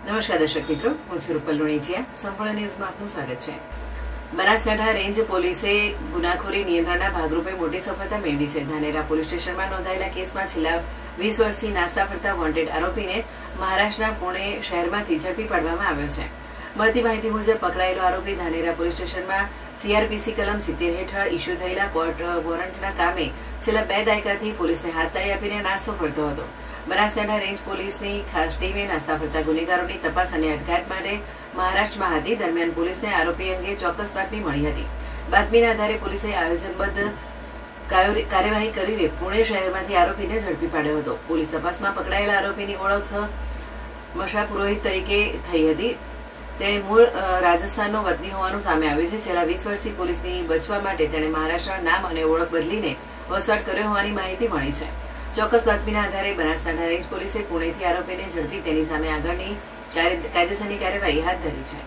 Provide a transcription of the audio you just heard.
નમસ્કાર દર્શક મિત્રો, હું છું રૂપલ લુણીચિયા. સંપૂર્ણ ન્યૂઝમાં આપનું સ્વાગત છે. બનાસકાંઠા રેન્જ પોલીસે ગુનાખોરી નિયંત્રણના ભાગરૂપે મોટી સફળતા મેળવી છે. ધાનેરા પોલીસ સ્ટેશનમાં નોંધાયેલા કેસમાં છેલ્લા 20 વર્ષથી નાસ્તા ફરતા વોન્ટેડ આરોપીને મહારાષ્ટ્રના પુણે શહેરમાંથી ઝડપી પાડવામાં આવ્યો છે. મળતી માહિતી મુજબ પકડાયેલો આરોપી ધાનેરા પોલીસ સ્ટેશનમાં CRPC કલમ 70 હેઠળ ઇસ્યુ થયેલા કોર્ટ વોરંટના કામે છેલ્લા 2 દાયકાથી પોલીસને હાથતાળી આપીને નાસ્તો ફરતો હતો. બનાસકાંઠા રેન્જ પોલીસની ખાસ ટીમે નાસ્તા ફરતા ગુનેગારોની તપાસ અને અટકાયત માટે મહારાષ્ટ્રમાં હતી. દરમિયાન પોલીસને આરોપી અંગે ચોક્કસ બાતમી મળી હતી. બાતમીના આધારે પોલીસે આયોજનબદ્ધ કાર્યવાહી કરીને પુણે શહેરમાંથી આરોપીને ઝડપી પાડ્યો હતો. પોલીસ તપાસમાં પકડાયેલા આરોપીની ઓળખ મશા પુરોહિત તરીકે થઈ હતી. તેણે મૂળ રાજસ્થાનનો વતની હોવાનું સામે આવ્યું છે. છેલ્લા 20 વર્ષથી પોલીસની બચવા માટે તેણે મહારાષ્ટ્રના નામ અને ઓળખ બદલીને વસવાટ કર્યો હોવાની માહિતી મળી છે. ચોક્કસ બાતમીના આધારે બનાસકાંઠા રેન્જ પોલીસે પુણેથી આરોપીને ઝડપી તેની સામે આગળની કાયદેસરની કાર્યવાહી હાથ ધરી છે.